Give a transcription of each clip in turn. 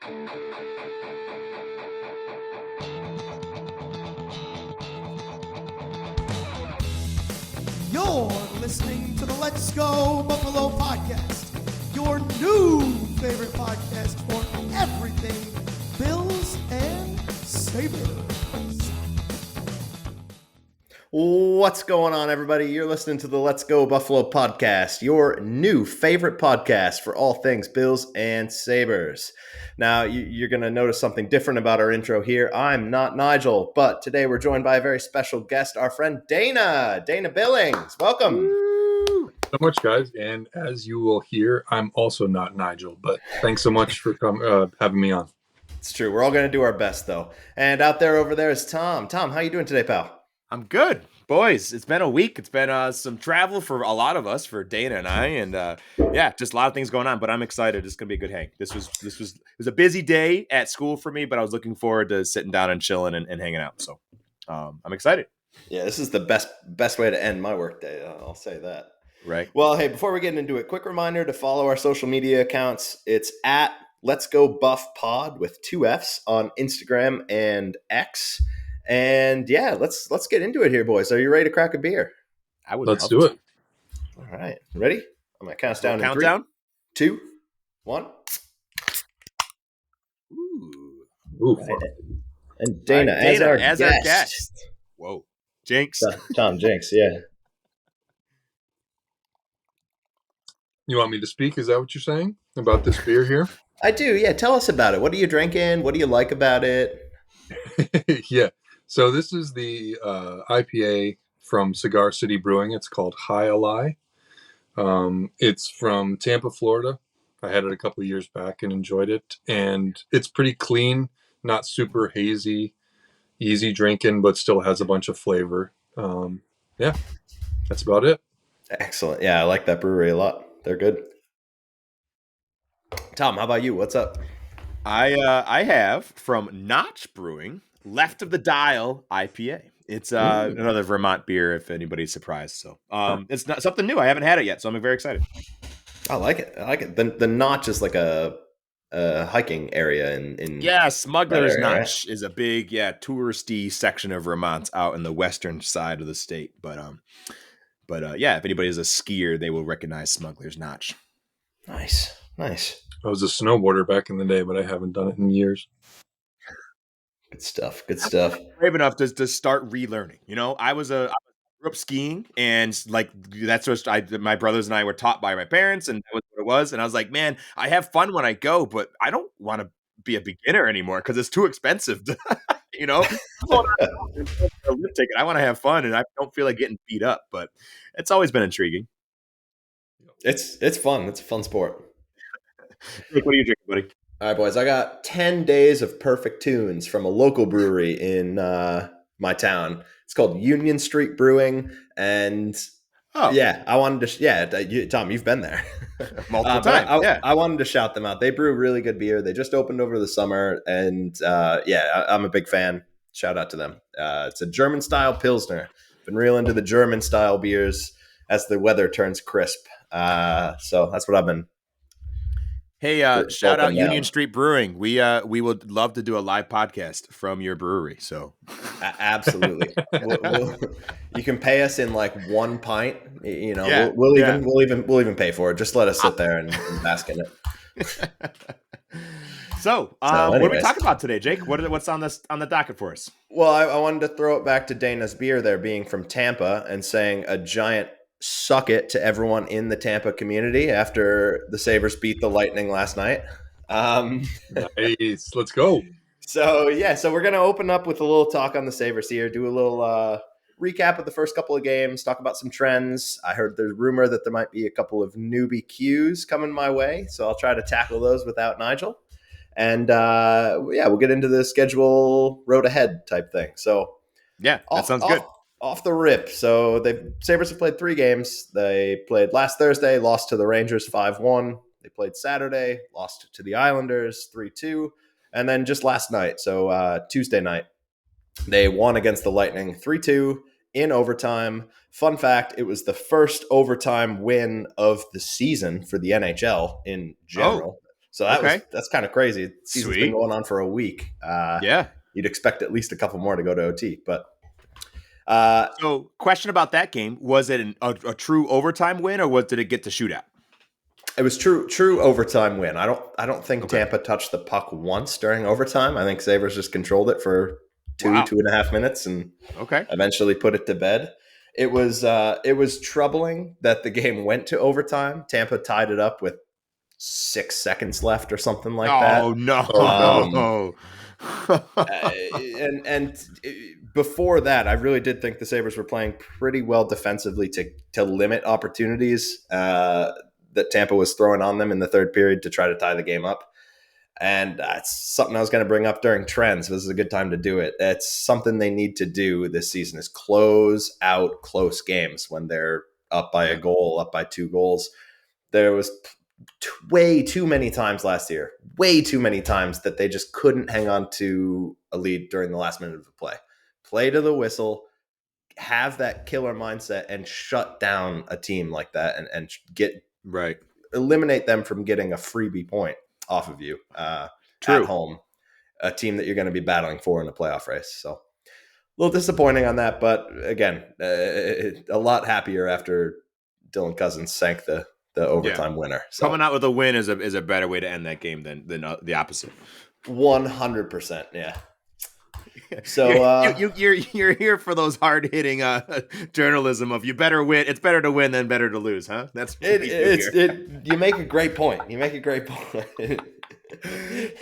You're listening to the Let's Go Buffalo podcast, your new favorite podcast for everything Bills and Sabres. What's going on, everybody? You're listening to the Let's Go Buffalo podcast, your new favorite podcast for all things Bills and Sabres. Now, you're going to notice something different about our intro here. I'm not Nigel, but today we're joined by a very special guest, our friend Dana Billings. Welcome. So much, guys. And as you will hear, I'm also not Nigel, but thanks so much for having me on. It's true. We're all going to do our best, though. And out there over there is Tom. Tom, how you doing today, pal? I'm good, boys. It's been a week. It's been some travel for a lot of us, for Dana and I, and just a lot of things going on. But I'm excited. It's gonna be a good hang. It was a busy day at school for me, but I was looking forward to sitting down and chilling and hanging out. So I'm excited. Yeah, this is the best way to end my workday. I'll say that. Right. Well, hey, before we get into it, quick reminder to follow our social media accounts. It's at Let's Go Buff Pod with 2 F's on Instagram and X. And yeah, let's get into it here, boys. Are you ready to crack a beer? I would. Let's do it. All right, ready? I'm gonna count us down. Countdown. 3, 2, 1. Ooh. Right. And Dana, right, as our guest. Whoa, Jinx. Tom Jinx, yeah. You want me to speak? Is that what you're saying about this beer here? I do. Yeah, tell us about it. What are you drinking? What do you like about it? Yeah. So this is the IPA from Cigar City Brewing. It's called High Ally. It's from Tampa, Florida. I had it a couple of years back and enjoyed it. And it's pretty clean, not super hazy, easy drinking, but still has a bunch of flavor. Yeah, that's about it. Excellent. Yeah, I like that brewery a lot. They're good. Tom, how about you? What's up? I have from Notch Brewing, Left of the Dial IPA. It's another Vermont beer, if anybody's surprised. So it's not something new. I haven't had it yet, so I'm very excited. I like it. The Notch is like a hiking area in Smuggler's area, Notch is a big touristy section of Vermont out in the western side of the state. But if anybody is a skier, they will recognize Smuggler's Notch. Nice. I was a snowboarder back in the day, but I haven't done it in years. Good stuff. Brave enough to start relearning. You know, I grew up skiing, and like that's what my brothers and I were taught by my parents, and that was what it was. And I was like, man, I have fun when I go, but I don't want to be a beginner anymore because it's too expensive. You know, a lift ticket. I want to have fun, and I don't feel like getting beat up. But it's always been intriguing. It's fun. It's a fun sport. Nick, what are you drinking, buddy? All right, boys. I got 10 days of perfect tunes from a local brewery in my town. It's called Union Street Brewing, and I wanted to. Tom, you've been there multiple times. I wanted to shout them out. They brew really good beer. They just opened over the summer, and I'm a big fan. Shout out to them. It's a German style Pilsner. Been real into the German style beers as the weather turns crisp. So that's what I've been. Hey, shout out Union Street Brewing. We would love to do a live podcast from your brewery. So absolutely, you can pay us in like 1 pint. You know, Yeah, we'll even pay for it. Just let us sit there and bask in it. So what are we talking about today, Jake? What's on the docket for us? Well, I wanted to throw it back to Dana's beer there, being from Tampa, and saying a giant suck it to everyone in the Tampa community after the Sabres beat the Lightning last night. Nice. Let's go. So we're going to open up with a little talk on the Sabres here, do a little recap of the first couple of games, talk about some trends. I heard there's rumor that there might be a couple of newbie Qs coming my way, so I'll try to tackle those without Nigel. And we'll get into the schedule road ahead type thing. So yeah, that sounds good. Off the rip. So the Sabres have played 3 games. They played last Thursday, lost to the Rangers 5-1. They played Saturday, lost to the Islanders 3-2. And then just last night, so Tuesday night, they won against the Lightning 3-2 in overtime. Fun fact, it was the first overtime win of the season for the NHL in general. So Okay. that's kind of crazy. The season's been Sweet. going on for a week. Yeah. You'd expect at least a couple more to go to OT, but So, question about that game: was it a true overtime win, or did it get to shootout? it was true overtime win. I don't think Okay. Tampa touched the puck once during overtime. I think Sabres just controlled it for Wow. 2.5 minutes and Okay. eventually put it to bed. It was troubling that the game went to overtime. Tampa tied it up with 6 seconds left or something like that. Oh no. Oh, And before that, I really did think the Sabres were playing pretty well defensively to limit opportunities that Tampa was throwing on them in the third period to try to tie the game up. And that's something I was going to bring up during trends. This is a good time to do it. It's something they need to do this season is close out close games when they're up by a goal, up by 2 goals. There was way too many times last year, way too many times that they just couldn't hang on to a lead during the last minute of the play. Play to the whistle, have that killer mindset, and shut down a team like that, and get Right. eliminate them from getting a freebie point off of you at True. home, a team that you're going to be battling for in the playoff race. So a little disappointing on that, but again, a lot happier after Dylan Cousins sank the overtime winner. So Coming out with a win is a better way to end that game than the opposite. 100%, yeah. So you're here for those hard hitting journalism of you better win. It's better to win than better to lose, huh? That's what we do here. you make a great point. You make a great point.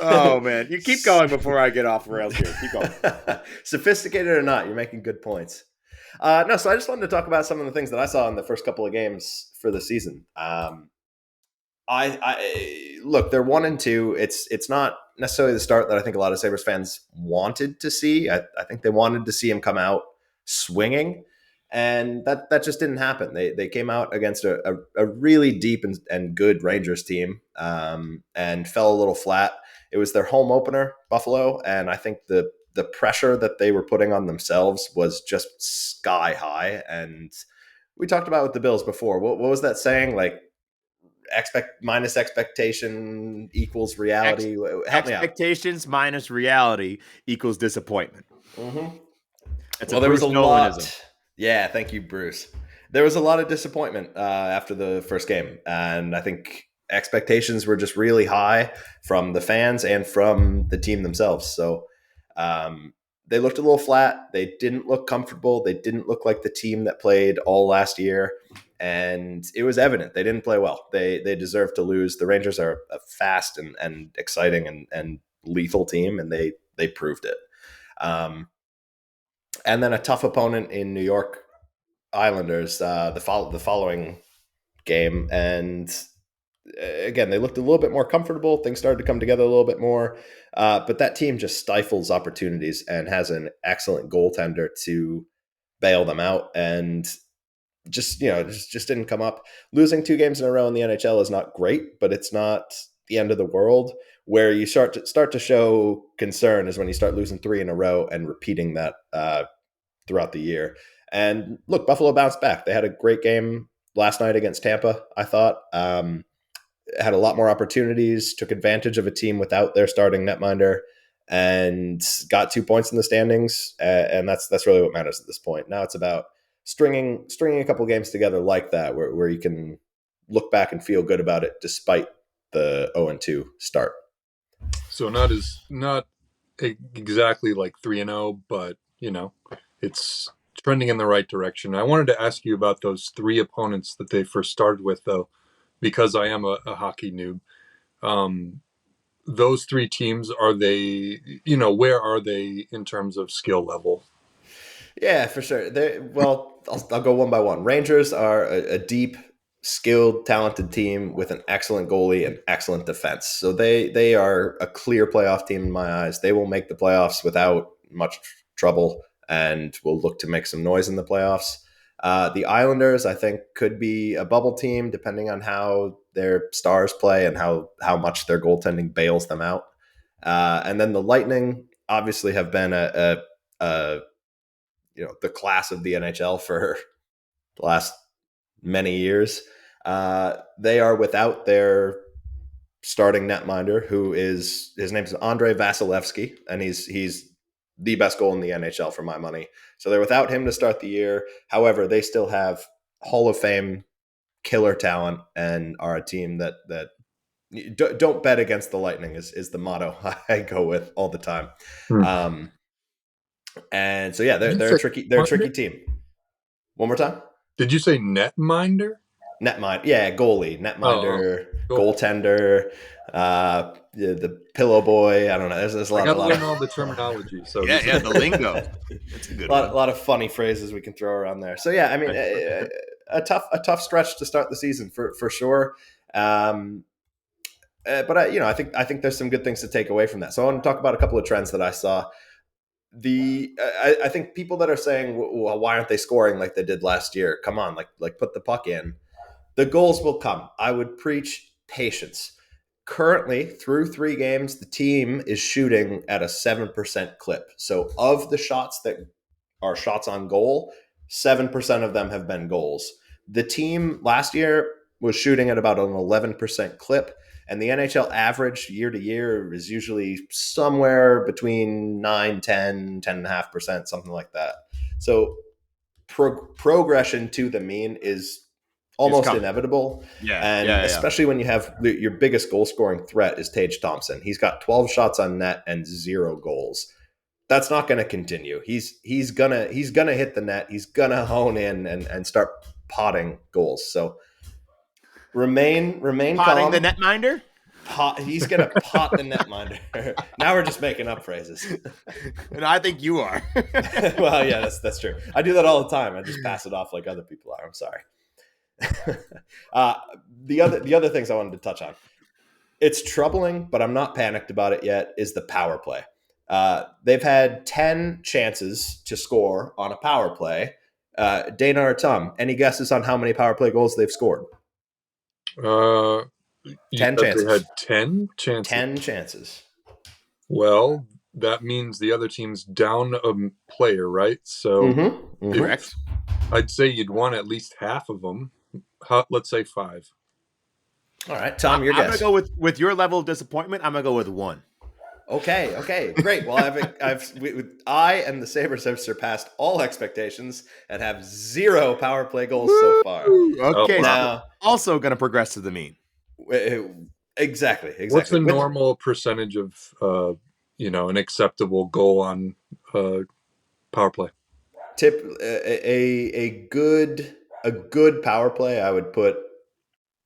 Oh man, you keep going before I get off rails here. Keep going. Sophisticated or not, you're making good points. No, so I just wanted to talk about some of the things that I saw in the first couple of games for the season. I look, they're 1-2. It's not necessarily the start that I think a lot of Sabres fans wanted to see. I think they wanted to see him come out swinging, and that just didn't happen. They came out against a really deep and good Rangers team, and fell a little flat. It was their home opener, Buffalo, and I think the pressure that they were putting on themselves was just sky high. And we talked about with the Bills before. What was that saying? Like, minus expectation equals reality. Help me out. Expectations minus reality equals disappointment. Mm-hmm. That's Well, a there was Bruce a Nolanism. lot. Yeah, thank you, Bruce. There was a lot of disappointment after the first game, and I think expectations were just really high from the fans and from the team themselves. So they looked a little flat. They didn't look comfortable. They didn't look like the team that played all last year. And it was evident they didn't play well. They deserved to lose. The Rangers are a fast and exciting and lethal team, and they proved it. And then a tough opponent in New York, Islanders, the following game, and again they looked a little bit more comfortable. Things started to come together a little bit more, but that team just stifles opportunities and has an excellent goaltender to bail them out. And just didn't come up. Losing 2 games in a row in the NHL is not great, but it's not the end of the world. Where you start to show concern is when you start losing 3 in a row and repeating that throughout the year. And look, Buffalo bounced back. They had a great game last night against Tampa, I thought. Had a lot more opportunities, took advantage of a team without their starting netminder, and got 2 points in the standings. And that's really what matters at this point. Now it's about stringing a couple games together like that, where you can look back and feel good about it despite the 0-2 start. so not exactly like 3-0, but it's trending in the right direction. I wanted to ask you about those 3 opponents that they first started with, though, because I am a hockey noob. Those 3 teams, are they, where are they in terms of skill level? Yeah, for sure. I'll go one by one. Rangers are a deep, skilled, talented team with an excellent goalie and excellent defense. So they are a clear playoff team in my eyes. They will make the playoffs without much trouble and will look to make some noise in the playoffs. The Islanders, I think, could be a bubble team depending on how their stars play and how much their goaltending bails them out. And then the Lightning obviously have been a the class of the NHL for the last many years. They are without their starting netminder, his name is Andrei Vasilevsky, and he's the best goal in the NHL for my money. So they're without him to start the year. However, they still have Hall of Fame killer talent and are a team that don't bet against the Lightning is the motto I go with all the time. And so yeah, they're a tricky team. One more time. Did you say netminder? Netminder, yeah, goalie, netminder, goaltender, the pillow boy. I don't know. There's a lot. I gotta learn all the terminology. So yeah, the lingo. That's a good one. A lot of funny phrases we can throw around there. So yeah, I mean, a tough stretch to start the season for sure. But I think there's some good things to take away from that. So I want to talk about a couple of trends that I saw. I think people that are saying, well, why aren't they scoring like they did last year? Come on, like put the puck in. The goals will come. I would preach patience. Currently, through 3 games, the team is shooting at a 7% clip. So of the shots that are shots on goal, 7% of them have been goals. The team last year was shooting at about an 11% clip. And the NHL average year to year is usually somewhere between 9, 10, 10.5%, something like that. So progression to the mean is almost inevitable. Especially when you have your biggest goal scoring threat is Tage Thompson. He's got 12 shots on net and 0 goals. That's not going to continue. He's gonna hit the net. He's gonna hone in and start potting goals. So remain potting calm. The netminder. He's gonna pot the netminder. Now we're just making up phrases. And I think you are. Well, yeah, that's true. I do that all the time. I just pass it off like other people are. I'm sorry. The other things I wanted to touch on. It's troubling, but I'm not panicked about it yet. Is the power play? They've had 10 chances to score on a power play. Dana or Tom, any guesses on how many power play goals they've scored? 10 chances. They had 10 chances. 10 chances. Well, that means the other team's down a player, right? So, correct. I'd say you'd want at least half of them. Let's say 5. All right, Tom, your guess. I'm gonna go with your level of disappointment. I'm gonna go with 1. Okay, great. Well, I and the Sabres have surpassed all expectations and have 0 power play goals so far. Okay, now also going to progress to the mean. Exactly. What's the normal percentage of an acceptable goal on power play? A good power play, I would put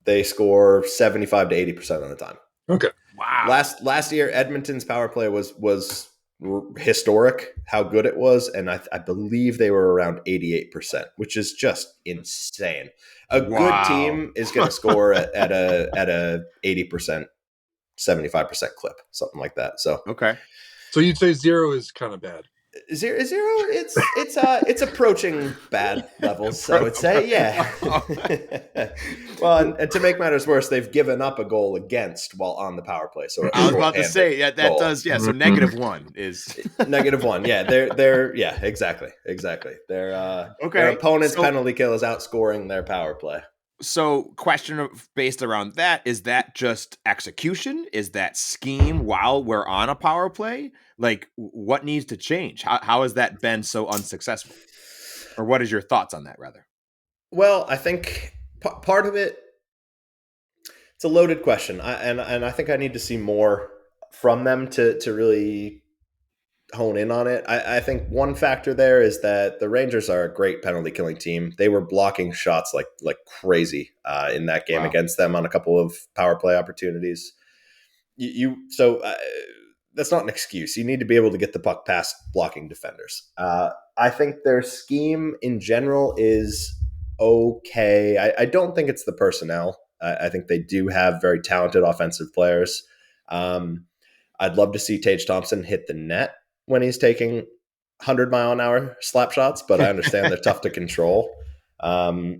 they score 75 to 80% of the time. Okay. Wow. Last year, Edmonton's power play was historic, how good it was, and I believe they were around 88%, which is just insane. A good team is going to score at a 80%, 75% clip, something like that. So okay. So you'd say 0 is kind of bad. Zero, it's approaching bad levels. So I would say, yeah. Well, and to make matters worse, they've given up a goal against while on the power play. So I was about to say that does, yeah. So -1 is -1. Yeah, they're yeah, exactly. Their opponent's penalty kill is outscoring their power play. So question based around that, is that just execution? Is that scheme while we're on a power play? Like, what needs to change? How has that been so unsuccessful? Or what is your thoughts on that, rather? Well, I think part of it, it's a loaded question. I think I need to see more from them to really hone in on it. I think one factor there is that the Rangers are a great penalty killing team. They were blocking shots like crazy in that game against them on a couple of power play opportunities. That's not an excuse. You need to be able to get the puck past blocking defenders. I think their scheme in general is okay. I don't think it's the personnel. I think they do have very talented offensive players. I'd love to see Tage Thompson hit the net when he's taking 100-mile-an-hour slap shots, but I understand they're tough to control. I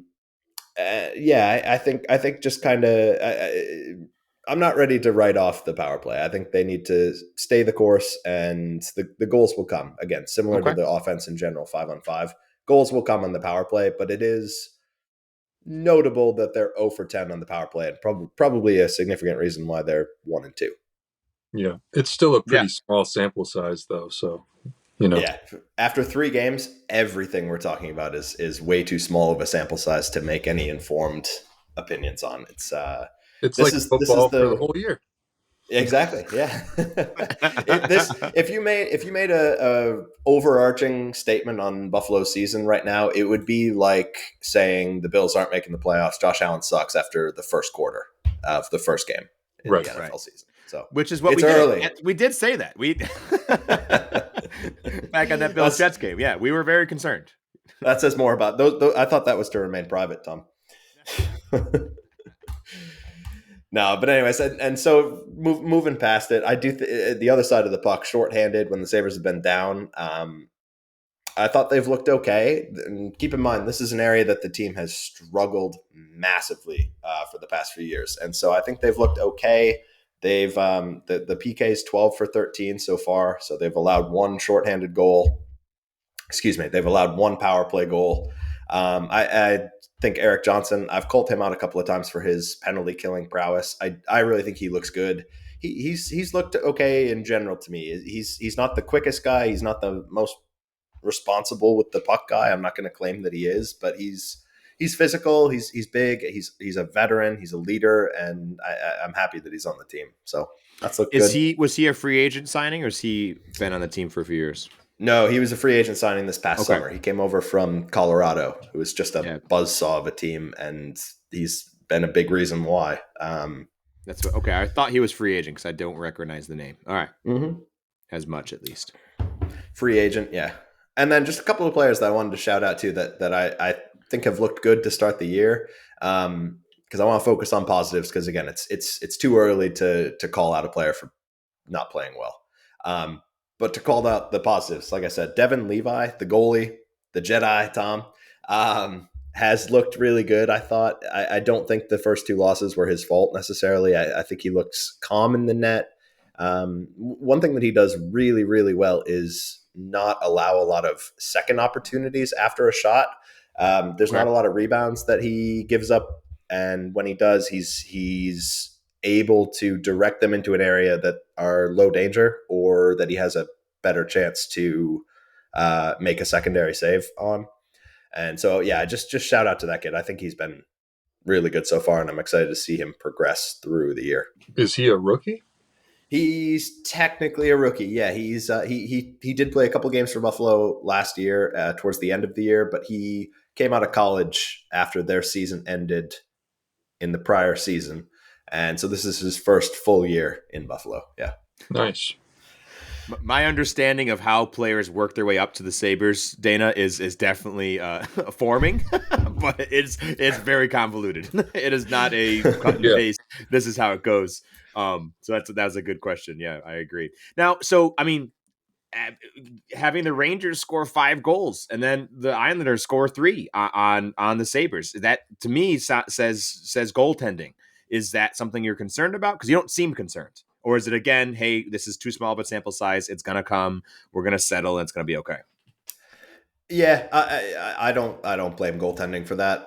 think just kind of I'm not ready to write off the power play. I think they need to stay the course, and the goals will come. Again, similar to the offense in general, 5-on-5. Goals will come on the power play, but it is notable that they're 0 for 10 on the power play, and probably a significant reason why they're 1-2. Yeah, it's still a pretty Yeah. small sample size, though. So, you know, Yeah, after 3 games, everything we're talking about is way too small of a sample size to make any informed opinions on. It's it's this like is football for the the whole year. exactly, yeah. If you made a overarching statement on Buffalo's season right now, it would be like saying the Bills aren't making the playoffs. Josh Allen sucks after the first quarter of the first game in Right. the NFL Right. season. So Which is what it's we early. did. We did say that. We back on that Bills Jets game. Yeah, we were very concerned. That says more about those. I thought that was to remain private, Tom. No, but anyways, and so moving past it, I do the other side of the puck, shorthanded when the Sabres have been down. I thought they've looked okay. And keep in mind, this is an area that the team has struggled massively for the past few years, and so I think they've looked okay. They've the PK's 12 for 13 so far, so they've allowed 1 shorthanded goal. Excuse me, they've allowed 1 power play goal. I think Eric Johnson, I've called him out a couple of times for his penalty killing prowess. I really think he looks good. He's looked okay in general to me. He's not the quickest guy. He's not the most responsible with the puck guy. I'm not going to claim that he is, but he's physical. He's big. He's a veteran. He's a leader, and I'm happy that he's on the team. So that's looked good. Was he a free agent signing, or has he been on the team for a few years? No, he was a free agent signing this past Okay. summer. He came over from Colorado. It was just a Yeah. buzzsaw of a team, and he's been a big reason why. That's what, okay. I thought he was free agent because I don't recognize the name. All right, as much at least. Free agent, yeah. And then just a couple of players that I wanted to shout out to that I think have looked good to start the year. Because I want to focus on positives. Because again, it's too early to call out a player for not playing well. But to call out the positives, like I said, Devin Levi, the goalie, the Jedi, Tom, has looked really good. I thought. I don't think the first 2 losses were his fault necessarily. I think he looks calm in the net. One thing that he does really, really well is not allow a lot of second opportunities after a shot. There's not a lot of rebounds that he gives up, and when he does, he's able to direct them into an area that are low danger or that he has a better chance to make a secondary save on. And so, yeah, just shout out to that kid. I think he's been really good so far, and I'm excited to see him progress through the year. Is he a rookie? He's technically a rookie. Yeah, he's he did play a couple games for Buffalo last year, towards the end of the year, but he came out of college after their season ended in the prior season. And so this is his first full year in Buffalo. Yeah. Nice. My understanding of how players work their way up to the Sabres, Dana, is definitely forming, but it's very convoluted. It is not a cut and paste. This is how it goes. So that's a good question. Yeah, I agree. Now, so I mean, having the Rangers score 5 goals and then the Islanders score 3 on the Sabres, that to me says goaltending. Is that something you're concerned about? Because you don't seem concerned. Or is it, again, hey, this is too small of a sample size. It's going to come. We're going to settle, and it's going to be okay. Yeah, I don't blame goaltending for that.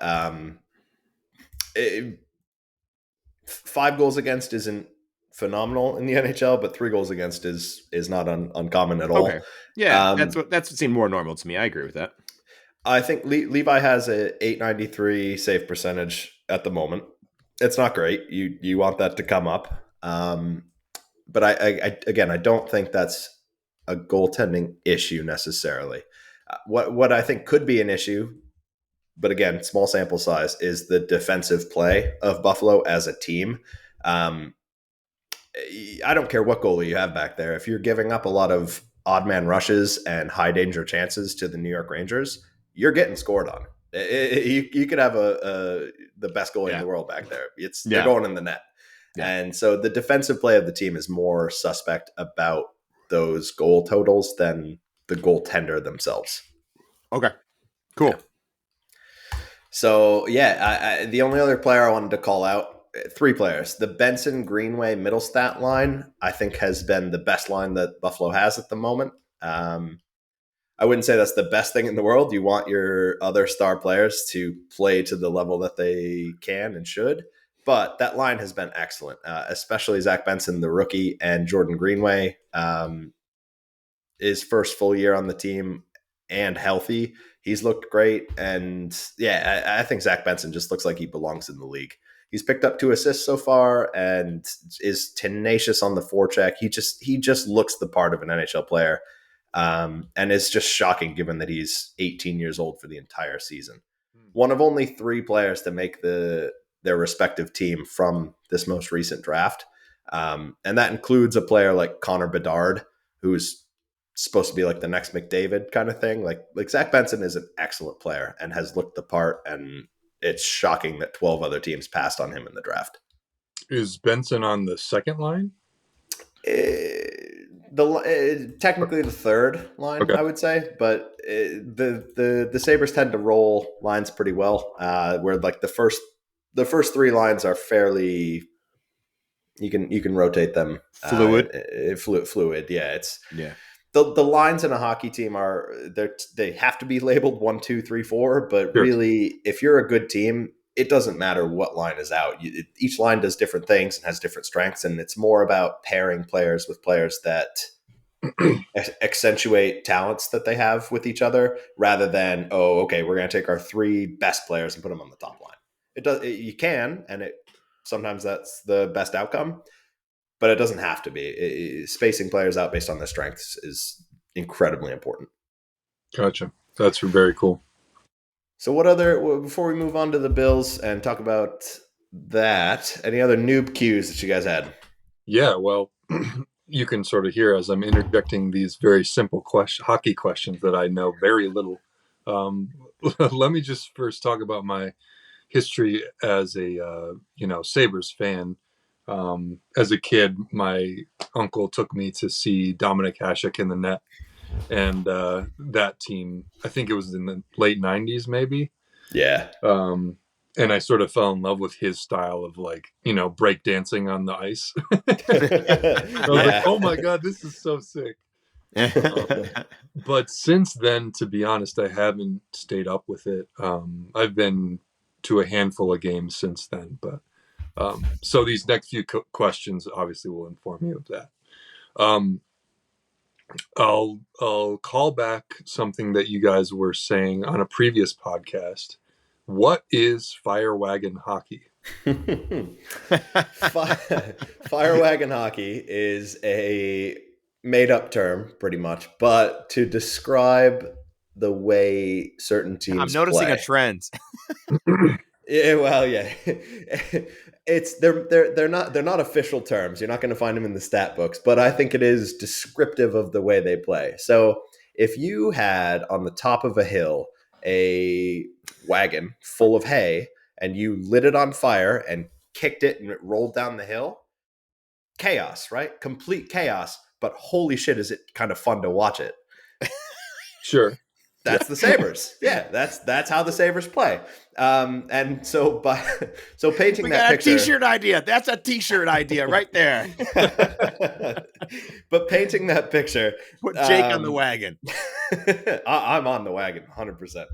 5 goals against isn't phenomenal in the NHL, but 3 goals against is not uncommon at all. Okay. Yeah, that's what seemed more normal to me. I agree with that. I think Levi has a 893 save percentage at the moment. It's not great. You want that to come up. But I don't think that's a goaltending issue necessarily. What I think could be an issue, but again, small sample size, is the defensive play of Buffalo as a team. I don't care what goalie you have back there. If you're giving up a lot of odd man rushes and high danger chances to the New York Rangers, you're getting scored on. You could have the best goalie in the world back there. They're going in the net. Yeah. And so the defensive play of the team is more suspect about those goal totals than the goaltender themselves. Okay, cool. Yeah. So, yeah, the only other player I wanted to call out, 3 players. The Benson Greenway middle stat line, I think, has been the best line that Buffalo has at the moment. I wouldn't say that's the best thing in the world. You want your other star players to play to the level that they can and should. But that line has been excellent, especially Zach Benson, the rookie, and Jordan Greenway. His first full year on the team and healthy, he's looked great. And yeah, I think Zach Benson just looks like he belongs in the league. He's picked up 2 assists so far and is tenacious on the forecheck. He just looks the part of an NHL player, and is just shocking given that he's 18 years old for the entire season. One of only 3 players to make their respective team from this most recent draft, and that includes a player like Connor Bedard, who's supposed to be like the next McDavid kind of thing. Like Zach Benson is an excellent player and has looked the part, and it's shocking that 12 other teams passed on him in the draft. Is Benson on the second line? Technically the third line, okay. I would say, but the Sabres tend to roll lines pretty well, where like the first 3 lines are fairly, you can rotate them fluid. Yeah, the lines in a hockey team they have to be labeled 1, 2, 3, 4, but really, if you're a good team, it doesn't matter what line is out. Each line does different things and has different strengths, and it's more about pairing players with players that accentuate talents that they have with each other, rather than, we're going to take our 3 best players and put them on the top line. You can, and sometimes that's the best outcome, but it doesn't have to be. Spacing players out based on their strengths is incredibly important. Gotcha. That's very cool. So before we move on to the Bills and talk about that, any other noob cues that you guys had? Yeah, well, you can sort of hear as I'm interjecting these very simple hockey questions that I know very little. Let me just first talk about my history as a Sabres fan. As a kid, my uncle took me to see Dominic Hasek in the net, and that team, I think it was in the late 90s, maybe. Yeah. And I sort of fell in love with his style of break dancing on the ice. I was like, oh my God, this is so sick. But since then, to be honest, I haven't stayed up with it. I've been to a handful of games since then, but so these next few questions obviously will inform you of that. I'll call back something that you guys were saying on a previous podcast. What is Fire Wagon hockey? Fire Wagon hockey is a made-up term, pretty much, but to describe the way certain teams I'm noticing play. a trend. Yeah, well, yeah. They're not official terms. You're not going to find them in the stat books, but I think it is descriptive of the way they play. So if you had on the top of a hill a wagon full of hay and you lit it on fire and kicked it and it rolled down the hill, chaos, right? Complete chaos, but holy shit, is it kind of fun to watch it. Sure. That's the Sabres. Yeah, that's how the Sabres play. And so painting that picture. A t-shirt idea. That's a t-shirt idea right there. But painting that picture. Put Jake on the wagon. I'm on the wagon, 100%.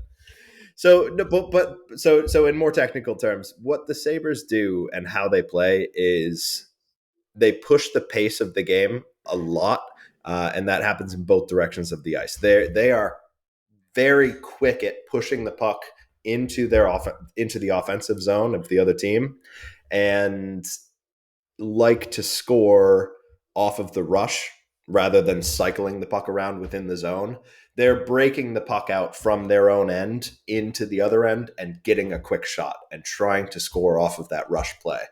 So in more technical terms, what the Sabres do and how they play is they push the pace of the game a lot, and that happens in both directions of the ice. They are very quick at pushing the puck into the offensive zone of the other team, and like to score off of the rush rather than cycling the puck around within the zone. They're breaking the puck out from their own end into the other end and getting a quick shot and trying to score off of that rush play.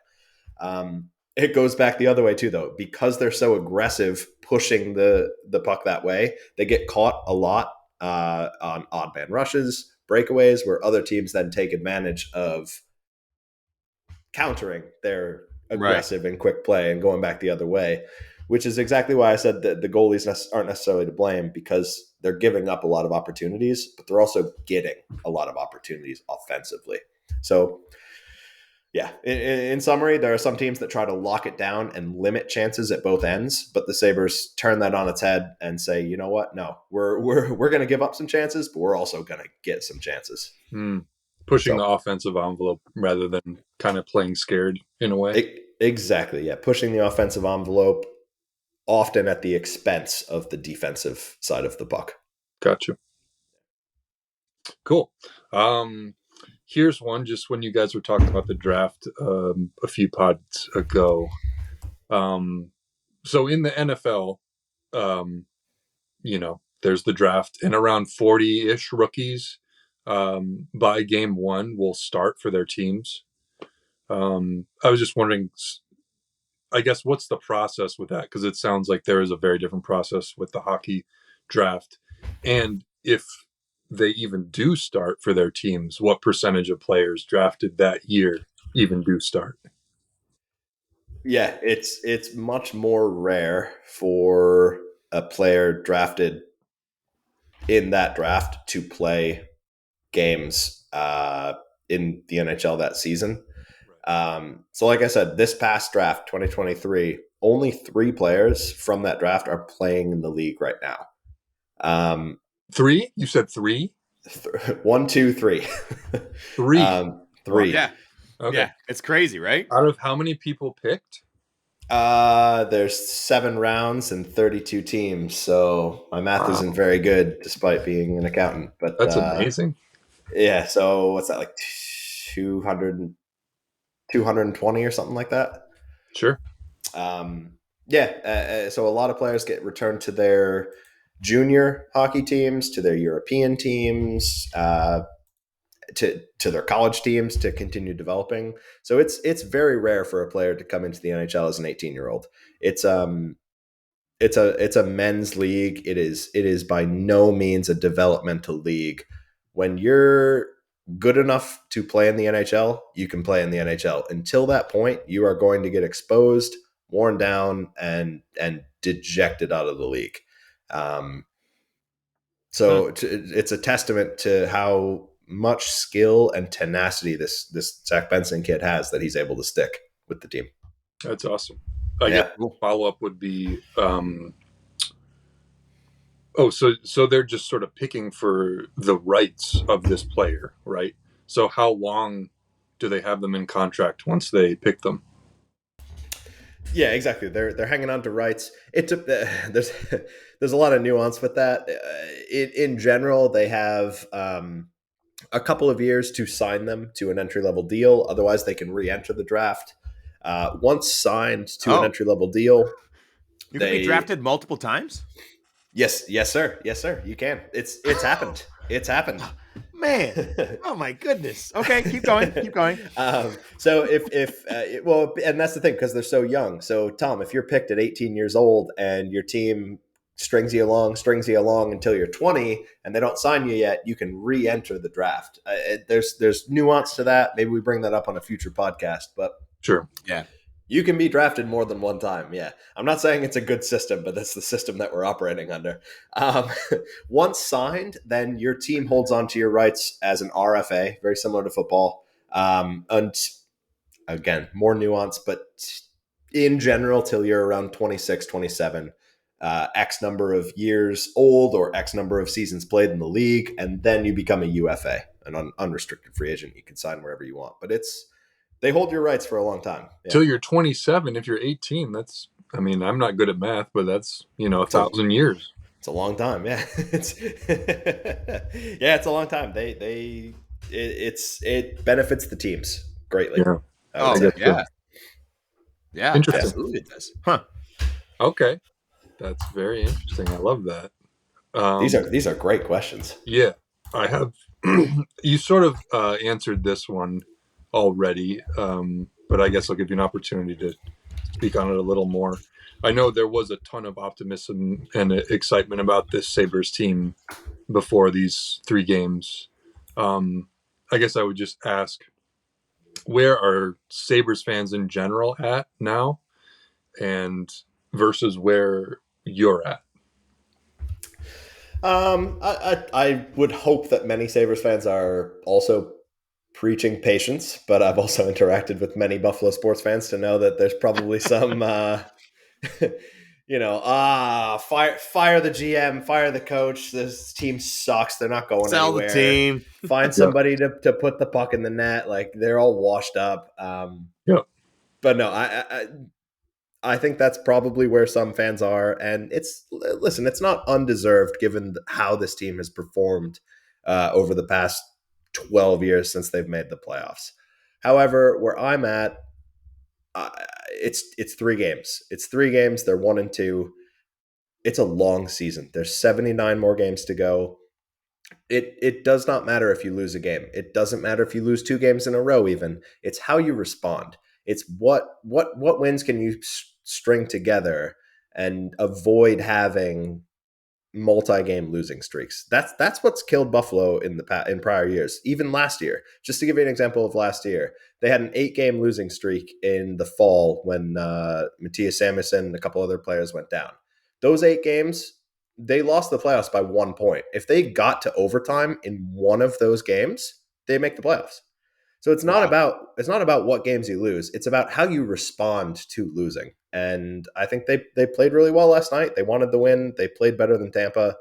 It goes back the other way too, though, because they're so aggressive pushing the puck that way. They get caught a lot on odd man rushes, breakaways, where other teams then take advantage of countering their aggressive and quick play and going back the other way, which is exactly why I said that the goalies aren't necessarily to blame, because they're giving up a lot of opportunities, but they're also getting a lot of opportunities offensively. So Yeah. In summary, there are some teams that try to lock it down and limit chances at both ends, but the Sabres turn that on its head and say, you know what? No, we're going to give up some chances, but we're also going to get some chances. Pushing the offensive envelope rather than kind of playing scared in a way. Exactly. Yeah. Pushing the offensive envelope, often at the expense of the defensive side of the puck. Gotcha. Cool. Here's one, just when you guys were talking about the draft a few pods ago. So in the NFL, there's the draft, and around 40-ish rookies by game one will start for their teams. I was just wondering, I guess, what's the process with that? Because it sounds like there is a very different process with the hockey draft. And if they even do start for their teams, what percentage of players drafted that year even do start? Yeah, it's much more rare for a player drafted in that draft to play games in the NHL that season. So like I said, this past draft, 2023, only 3 players from that draft are playing in the league right now. 3? You said 3? 1, 2, 3. 3. 3. Yeah. Okay. Yeah. It's crazy, right? Out of how many people picked? There's 7 rounds and 32 teams, so my math isn't very good despite being an accountant. But that's amazing. Yeah, so what's that, like 220 or something like that? Sure. So a lot of players get returned to their junior hockey teams, to their European teams, to their college teams to continue developing. So it's very rare for a player to come into the NHL as an 18-year-old. It's a men's league. It is by no means a developmental league. When you're good enough to play in the NHL, you can play in the NHL. Until that point, you are going to get exposed, worn down, and dejected out of the league. It's a testament to how much skill and tenacity this Zach Benson kid has that he's able to stick with the team. That's awesome. I guess follow-up would be so they're just sort of picking for the rights of this player, right? So how long do they have them in contract once they pick them? Yeah, exactly. They're hanging on to rights. There's a lot of nuance with that. In general, they have a couple of years to sign them to an entry-level deal. Otherwise, they can re-enter the draft. Once signed to an entry-level deal, you can be drafted multiple times? Yes, sir. You can. It's happened. It's happened. Man, oh my goodness. Okay, keep going. So and that's the thing, because they're so young. So Tom, if you're picked at 18 years old and your team strings you along until you're 20 and they don't sign you yet, you can re-enter the draft. There's nuance to that. Maybe we bring that up on a future podcast, but sure. Yeah. You can be drafted more than one time. Yeah. I'm not saying it's a good system, but that's the system that we're operating under. Once signed, then your team holds on to your rights as an RFA, very similar to football. And again, more nuance, but in general, till you're around 26, 27, X number of years old or X number of seasons played in the league, and then you become a UFA, an unrestricted free agent. You can sign wherever you want, but they hold your rights for a long time. Yeah. Till you're 27. If you're 18, I'm not good at math, but that's, 1,000 years. It's a long time. Yeah. It's a long time. It benefits the teams greatly. Yeah. Yeah. Interesting. Absolutely it does. Huh. Okay. That's very interesting. I love that. These are great questions. Yeah. I have, you sort of answered this one already, but I guess I'll give you an opportunity to speak on it a little more. I know there was a ton of optimism and excitement about this Sabres team before these 3 games. I guess I would just ask, where are Sabres fans in general at now, and versus where you're at? I would hope that many Sabres fans are also preaching patience, but I've also interacted with many Buffalo sports fans to know that there's probably some, fire the GM, fire the coach. This team sucks. They're not going Sell the anywhere. team. Find somebody to put the puck in the net. Like they're all washed up. Yeah. But no, I think that's probably where some fans are, and it's not undeserved given how this team has performed over the past 12 years since they've made the playoffs. However, where I'm at, it's 3 games. It's 3 games. They're 1-2. It's a long season. There's 79 more games to go. It does not matter if you lose a game. It doesn't matter if you lose 2 games in a row. Even it's how you respond. It's what wins can you string together and avoid having multi-game losing streaks. That's what's killed Buffalo in prior years. Even last year, just to give you an example of last year, they had an 8-game losing streak in the fall when Matthias Samuelsson and a couple other players went down. Those 8 games, they lost the playoffs by 1 point. If they got to overtime in one of those games, they make the playoffs. So it's not about what games you lose. It's about how you respond to losing. And I think they played really well last night. They wanted the win. They played better than Tampa.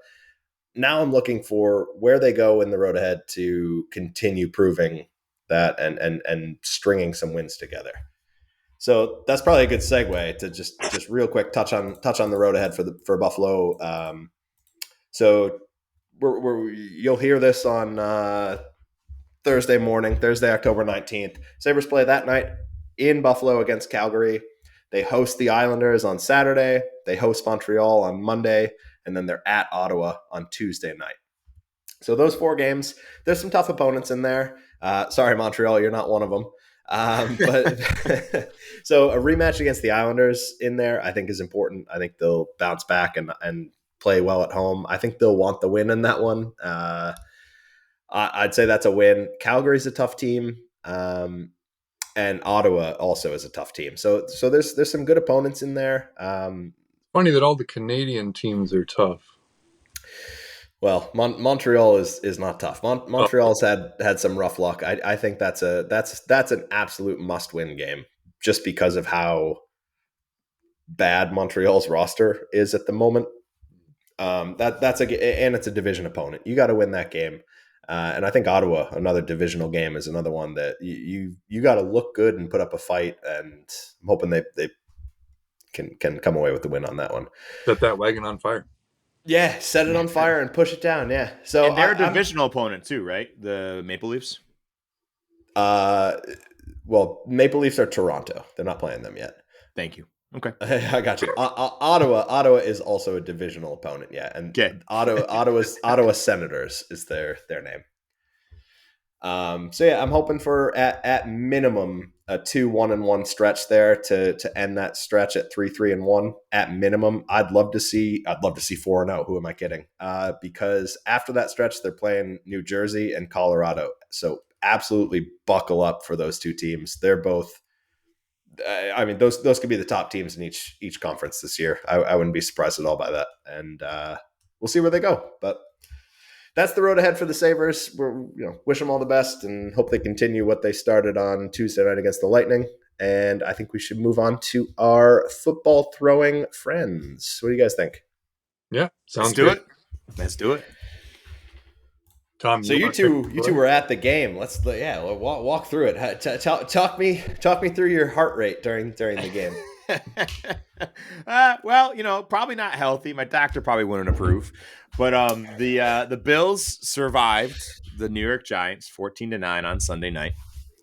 Now I'm looking for where they go in the road ahead to continue proving that and stringing some wins together. So that's probably a good segue to just real quick touch on the road ahead for Buffalo. So you'll hear this on Thursday morning, Thursday, October 19th. Sabres play that night in Buffalo against Calgary. They host the Islanders on Saturday. They host Montreal on Monday, and then they're at Ottawa on Tuesday night. So those 4 games, there's some tough opponents in there. Sorry, Montreal, you're not one of them. But so a rematch against the Islanders in there, I think is important. I think they'll bounce back and play well at home. I think they'll want the win in that one. I'd say that's a win. Calgary's a tough team, and Ottawa also is a tough team. So there's some good opponents in there. Funny that all the Canadian teams are tough. Well, Montreal is not tough. Montreal's had some rough luck. I think that's an absolute must-win game just because of how bad Montreal's roster is at the moment. And it's a division opponent. You got to win that game. And I think Ottawa, another divisional game, is another one that you got to look good and put up a fight. And I'm hoping they can come away with the win on that one. Set that wagon on fire. Yeah, set it on fire and push it down. Yeah. So and they're a divisional opponent too, right? The Maple Leafs. Well, Maple Leafs are Toronto. They're not playing them yet. Thank you. Okay, I got you. Ottawa is also a divisional opponent. Yeah, and Ottawa Senators is their name. So yeah, I'm hoping for at minimum a 2-1-1 stretch there to end that stretch at 3-3-1 at minimum. I'd love to see 4-0. Who am I kidding? Because after that stretch, they're playing New Jersey and Colorado. So absolutely buckle up for those 2 teams. They're both. I mean, those could be the top teams in each conference this year. I wouldn't be surprised at all by that. And we'll see where they go. But that's the road ahead for the Sabres. We're wish them all the best and hope they continue what they started on Tuesday night against the Lightning. And I think we should move on to our football throwing friends. What do you guys think? Yeah, sounds good. Let's do it. Tom, so you two were at the game. Let's walk through it. Talk me through your heart rate during the game. Well, probably not healthy. My doctor probably wouldn't approve. But the Bills survived the New York Giants 14-9 on Sunday night,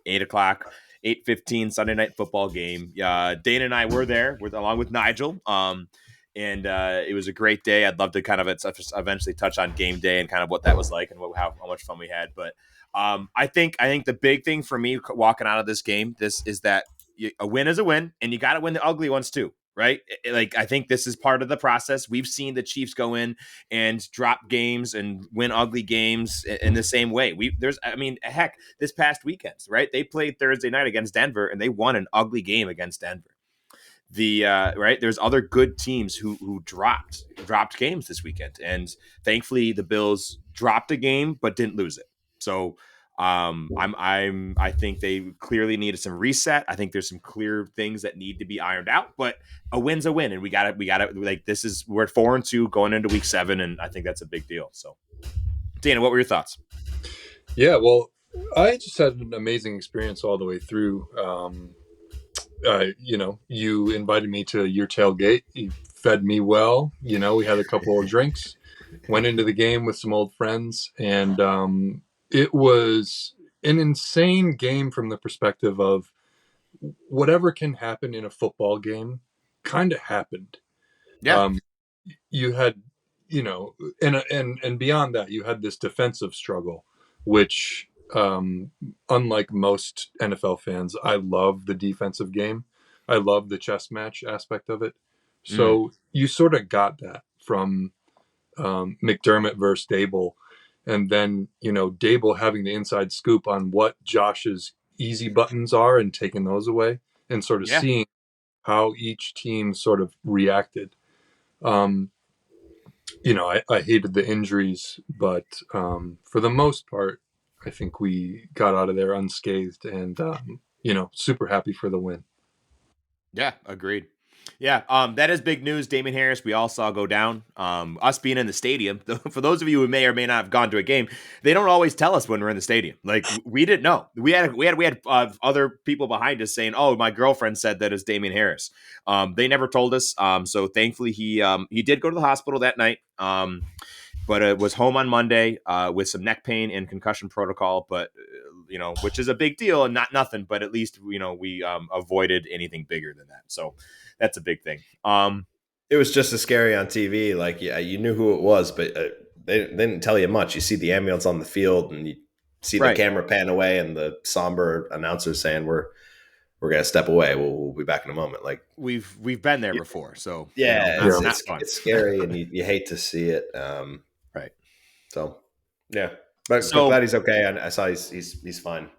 8:00, 8:15 Sunday night football game. Dana and I were there along with Nigel. And it was a great day. I'd love to kind of eventually touch on game day and kind of what that was like and how much fun we had. But I think the big thing for me walking out of this game, is that a win is a win, and you got to win the ugly ones too, right? Like I think this is part of the process. We've seen the Chiefs go in and drop games and win ugly games in the same way. Heck, this past weekend, right? They played Thursday night against Denver, and they won an ugly game against Denver. There's other good teams who dropped games this weekend, and thankfully the Bills dropped a game but didn't lose it. So I think they clearly needed some reset. I think there's some clear things that need to be ironed out, but a win's a win, and we got it. Like we're 4-2 going into week 7, and I think that's a big deal. So, Dana, what were your thoughts? Yeah, well, I just had an amazing experience all the way through. You invited me to your tailgate. You fed me well. We had a couple of drinks, went into the game with some old friends, and it was an insane game from the perspective of whatever can happen in a football game kind of happened. Yeah. You had, and beyond that, you had this defensive struggle, which, unlike most NFL fans, I love the defensive game. I love the chess match aspect of it. So you sort of got that from McDermott versus Dable. And then, Dable having the inside scoop on what Josh's easy buttons are and taking those away and sort of seeing how each team sort of reacted. I hated the injuries, but for the most part, I think we got out of there unscathed and, super happy for the win. Yeah, agreed. Yeah, that is big news. Damien Harris, we all saw go down. Us being in the stadium, for those of you who may or may not have gone to a game, they don't always tell us when we're in the stadium. Like we didn't know. We had other people behind us saying, "Oh, my girlfriend said that it's Damien Harris." They never told us. So thankfully, he did go to the hospital that night. But it was home on Monday with some neck pain and concussion protocol. But which is a big deal and not nothing. But at least we avoided anything bigger than that. So that's a big thing. It was just as scary on TV. Like, yeah, you knew who it was, but they didn't tell you much. You see the ambulance on the field, and you see the camera pan away, and the somber announcer saying, "We're gonna step away. We'll be back in a moment." Like we've been there before, so it's scary, and you hate to see it. Right. So yeah, but glad he's okay. I saw he's fine.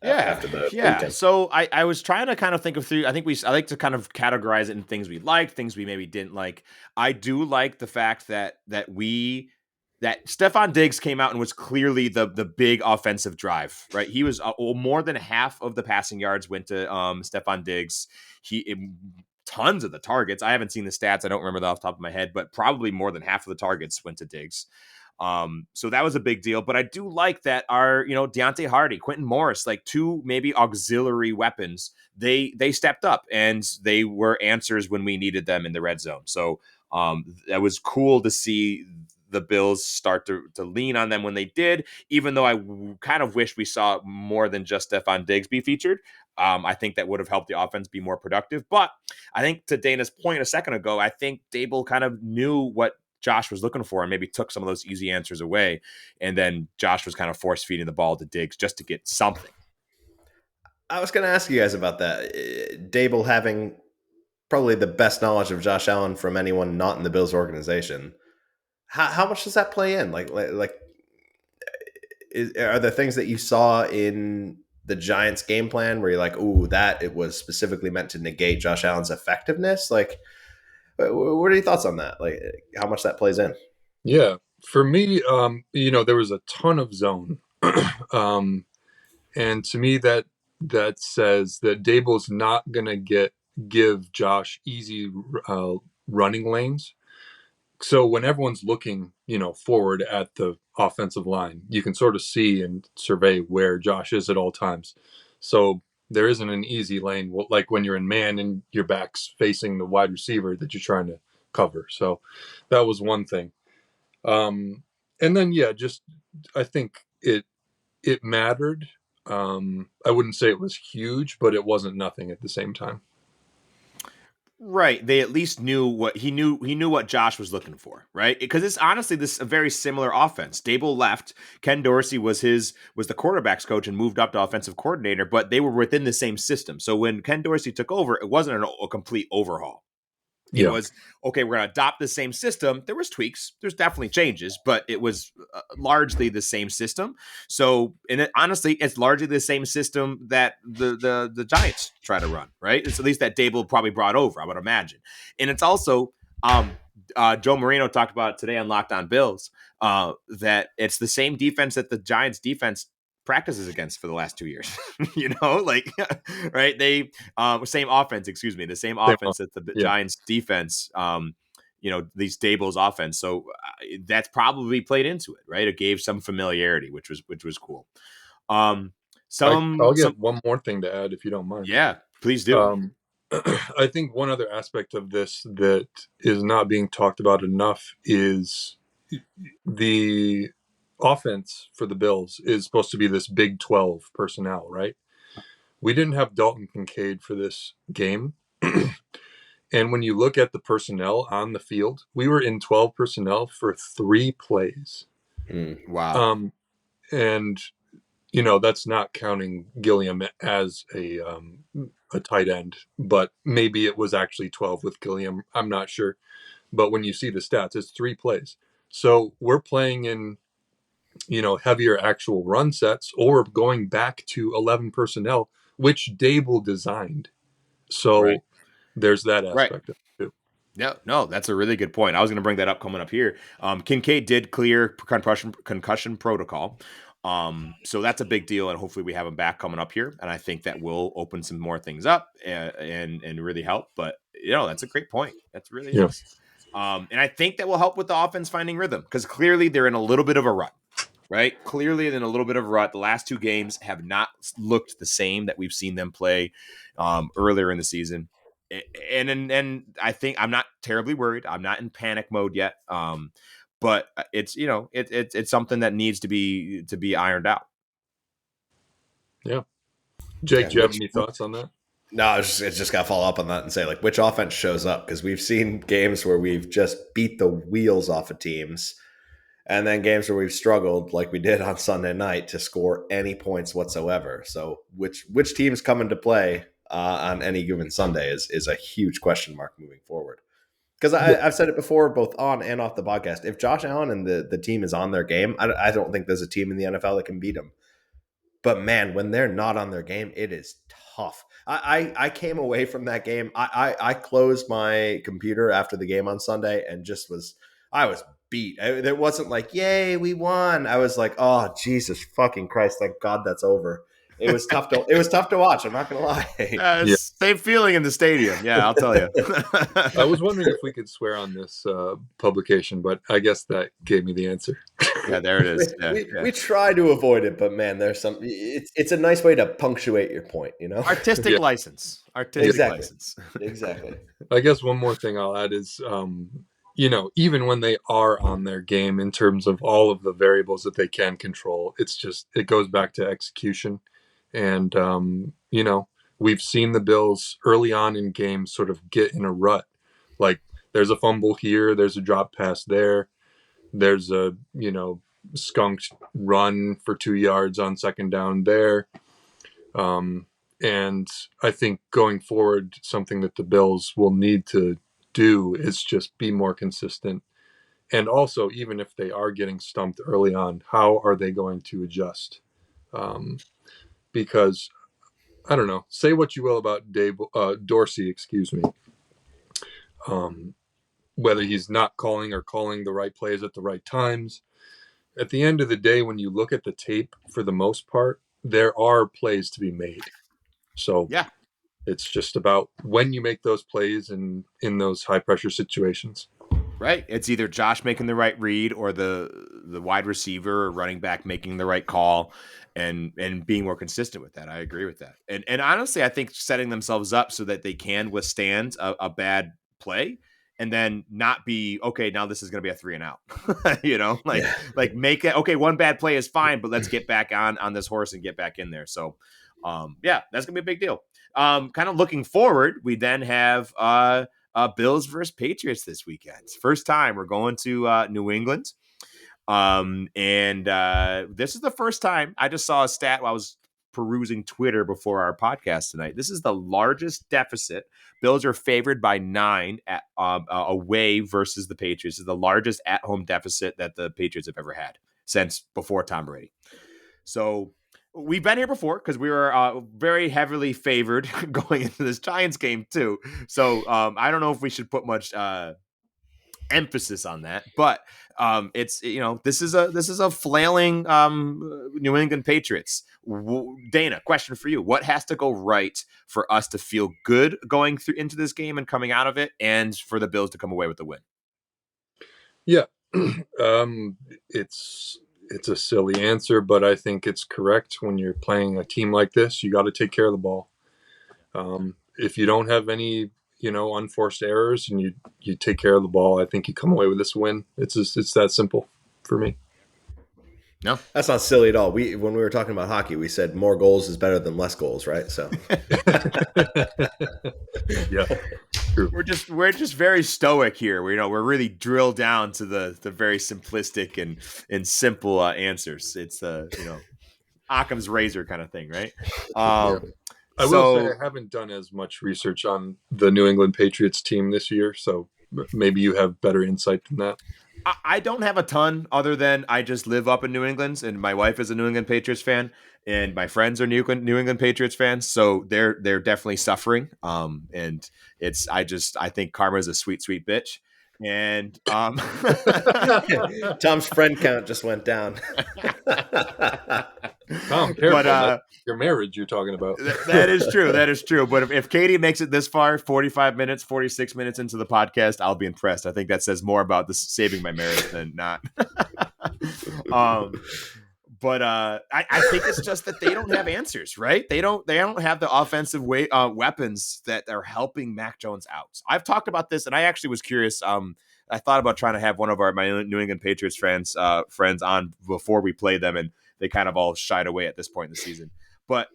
After the weekend. So I was trying to kind of think of through. I like to kind of categorize it in things we liked, things we maybe didn't like. I do like the fact that Stephon Diggs came out and was clearly the big offensive drive, right? He was more than half of the passing yards went to Stephon Diggs. Tons of the targets. I haven't seen the stats. I don't remember that off the top of my head, but probably more than half of the targets went to Diggs. So that was a big deal, but I do like that our, Deontay Hardy, Quentin Morris, like two maybe auxiliary weapons, they stepped up and they were answers when we needed them in the red zone. So that was cool to see the Bills start to lean on them when they did, even though I kind of wish we saw more than just Stephon Diggs be featured. I think that would have helped the offense be more productive. But I think to Dana's point a second ago, I think Dable kind of knew what Josh was looking for and maybe took some of those easy answers away. And then Josh was kind of force feeding the ball to Diggs just to get something. I was going to ask you guys about that. Dable having probably the best knowledge of Josh Allen from anyone not in the Bills organization. How much does that play in? Are there things that you saw in the Giants game plan where you're like, ooh, that it was specifically meant to negate Josh Allen's effectiveness? Like, what are your thoughts on that? Like, how much that plays in? Yeah, for me, there was a ton of zone, and to me that says that Dable's not gonna give Josh easy running lanes. So when everyone's looking, forward at the offensive line, you can sort of see and survey where Josh is at all times. So there isn't an easy lane like when you're in man and your back's facing the wide receiver that you're trying to cover. So that was one thing. And then, I think it mattered. I wouldn't say it was huge, but it wasn't nothing at the same time. Right. They at least knew what he knew. He knew what Josh was looking for, right? Because it's honestly a very similar offense. Dable left. Ken Dorsey was the quarterback's coach and moved up to offensive coordinator, but they were within the same system. So when Ken Dorsey took over, it wasn't a complete overhaul. It was, okay, we're going to adopt the same system. There was tweaks. There's definitely changes, but it was largely the same system. So, honestly, it's largely the same system that the Giants try to run, right? It's at least that Dable probably brought over, I would imagine. And it's also, Joe Marino talked about it today on Locked On Bills, that it's the same defense that the Giants defense practices against for the last 2 years. Like right? They same offense, excuse me, the same offense that the Yeah. Giants defense. These Dable's offense. So that's probably played into it, right? It gave some familiarity, which was cool. I'll get one more thing to add if you don't mind. Yeah, please do. I think one other aspect of this that is not being talked about enough is the offense for the Bills is supposed to be this Big 12 personnel, right? We didn't have Dalton Kincaid for this game. And when you look at the personnel on the field, we were in 12 personnel for 3 plays. Wow. And that's not counting Gilliam as a tight end, but maybe it was actually 12 with Gilliam. I'm not sure. But when you see the stats, it's 3 plays. So we're playing in, heavier actual run sets, or going back to 11 personnel, which Dable designed. So there's that aspect of it too. Yeah, no, that's a really good point. I was going to bring that up coming up here. Kincaid did clear concussion protocol. So that's a big deal, and hopefully we have him back coming up here. And I think that will open some more things up and really help. But that's a great point. That really is. And I think that will help with the offense finding rhythm, because clearly they're in a little bit of a rut. Right? Clearly in a little bit of a rut. The last 2 games have not looked the same that we've seen them play earlier in the season. And I think I'm not terribly worried. I'm not in panic mode yet. But it's it's something that needs to be ironed out. Yeah. Jake, do you have any thoughts on that? No, it's just got to follow up on that and say, like, which offense shows up? Because we've seen games where we've just beat the wheels off of teams, and then games where we've struggled, like we did on Sunday night, to score any points whatsoever. So which teams come into play on any given Sunday is a huge question mark moving forward. Because I've said it before, both on and off the podcast, if Josh Allen and the team is on their game, I don't think there's a team in the NFL that can beat them. But man, when they're not on their game, it is tough. I came away from that game. I closed my computer after the game on Sunday and I was beat. It wasn't like, yay, we won. I was like, oh, Jesus fucking Christ, thank God that's over. It was tough to watch. I'm not gonna lie. Same feeling in the stadium. Yeah, I'll tell you. I was wondering if we could swear on this publication, but I guess that gave me the answer. Yeah, there it is. Yeah, we try to avoid it, but man, there's some. It's a nice way to punctuate your point, Artistic license. License. Exactly. I guess one more thing I'll add is, even when they are on their game in terms of all of the variables that they can control, it goes back to execution. And, we've seen the Bills early on in games sort of get in a rut. Like, there's a fumble here, there's a drop pass there, there's a, skunked run for 2 yards on second down there. And I think going forward, something that the Bills will need to do is just be more consistent. And also, even if they are getting stumped early on, how are they going to adjust? Because I don't know, say what you will about Dorsey, whether he's not calling or calling the right plays at the right times. At the end of the day, when you look at the tape, for the most part, there are plays to be made. So yeah, it's just about when you make those plays in those high pressure situations. Right. It's either Josh making the right read or the wide receiver or running back making the right call and being more consistent with that. I agree with that. And honestly, I think setting themselves up so that they can withstand a bad play and then not be, okay, now this is going to be a 3 and out, like make it, okay, one bad play is fine, but let's get back on this horse and get back in there. So that's gonna be a big deal. Kind of looking forward, we then have Bills versus Patriots this weekend. First time we're going to New England. And this is the first time. I just saw a stat while I was perusing Twitter before our podcast tonight. This is the largest deficit. Bills are favored by 9 at away versus the Patriots. This is the largest at-home deficit that the Patriots have ever had since before Tom Brady. So we've been here before because we were very heavily favored going into this Giants game too. So I don't know if we should put much emphasis on that, but it's this is a flailing New England Patriots. Dana, question for you: what has to go right for us to feel good going through into this game and coming out of it, and for the Bills to come away with the win? Yeah, it's a silly answer, but I think it's correct. When you're playing a team like this, you got to take care of the ball. If you don't have any, unforced errors, and you take care of the ball, I think you come away with this win. It's that simple for me. No, that's not silly at all. When we were talking about hockey, we said more goals is better than less goals, right? So, yeah, true. We're just very stoic here. We're really drilled down to the very simplistic and simple answers. It's Occam's razor kind of thing, right? Yeah. I will say I haven't done as much research on the New England Patriots team this year, so maybe you have better insight than that. I don't have a ton, other than I just live up in New England, and my wife is a New England Patriots fan, and my friends are New England Patriots fans, so they're definitely suffering. And I think karma is a sweet, sweet bitch. And Tom's friend count just went down. Tom, careful. But your marriage you're talking about. That is true. That is true. But if Katie makes it this far, 45 minutes, 46 minutes into the podcast, I'll be impressed. I think that says more about this saving my marriage than not. But I think it's just that they don't have answers, right? They don't have the offensive weapons that are helping Mac Jones out. I've talked about this, and I actually was curious. I thought about trying to have one of my New England Patriots friends on before we played them, and they kind of all shied away at this point in the season. But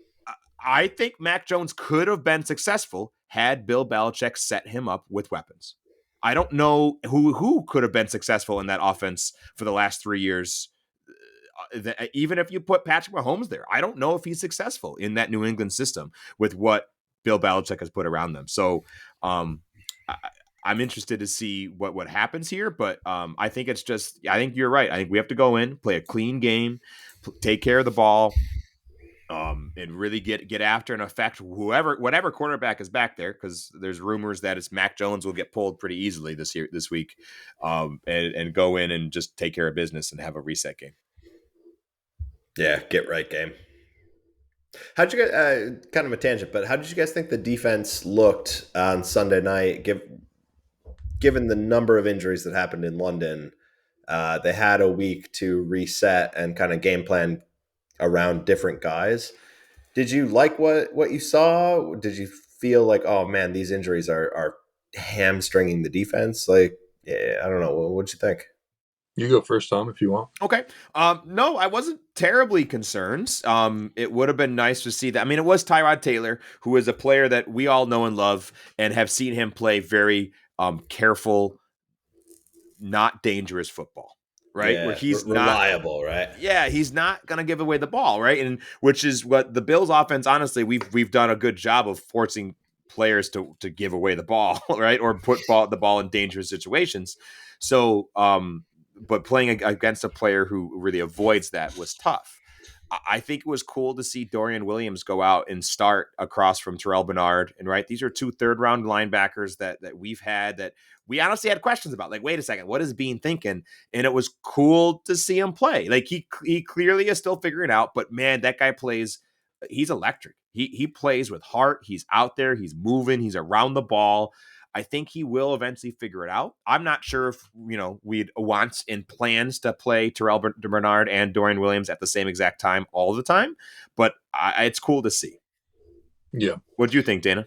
I think Mac Jones could have been successful had Bill Belichick set him up with weapons. I don't know who could have been successful in that offense for the last 3 years. Even if you put Patrick Mahomes there, I don't know if he's successful in that New England system with what Bill Belichick has put around them. So I'm interested to see what happens here, but I think you're right. I think we have to go in, play a clean game, take care of the ball, and really get after and affect whatever quarterback is back there, because there's rumors that it's Mac Jones will get pulled pretty easily this week, and go in and just take care of business and have a reset game. Yeah, get right game. How'd you guys, kind of a tangent, but how did you guys think the defense looked on Sunday night, given the number of injuries that happened in London? They had a week to reset and kind of game plan around different guys. Did you like what you saw? Did you feel like, oh man, these injuries are hamstringing the defense? Like, yeah, I don't know. What'd you think? You go first, Tom, if you want. Okay. No, I wasn't terribly concerned. It would have been nice to see that. I mean, it was Tyrod Taylor, who is a player that we all know and love and have seen him play very careful, not dangerous football, right? Yeah, where he's reliable, right? Yeah, he's not going to give away the ball, right? And which is what the Bills offense, honestly, we've done a good job of forcing players to give away the ball, right? Or put the ball in dangerous situations. So, but playing against a player who really avoids that was tough. I think it was cool to see Dorian Williams go out and start across from Terrell Bernard. And right, these are 2 third-round linebackers that we've had that we honestly had questions about. Like, wait a second, what is Bean thinking? And it was cool to see him play. Like, he clearly is still figuring it out. But man, that guy plays. He's electric. He plays with heart. He's out there. He's moving. He's around the ball. I think he will eventually figure it out. I'm not sure if, we'd wants and plans to play Terrell Bernard and Dorian Williams at the same exact time all the time, but it's cool to see. Yeah. What do you think, Dana?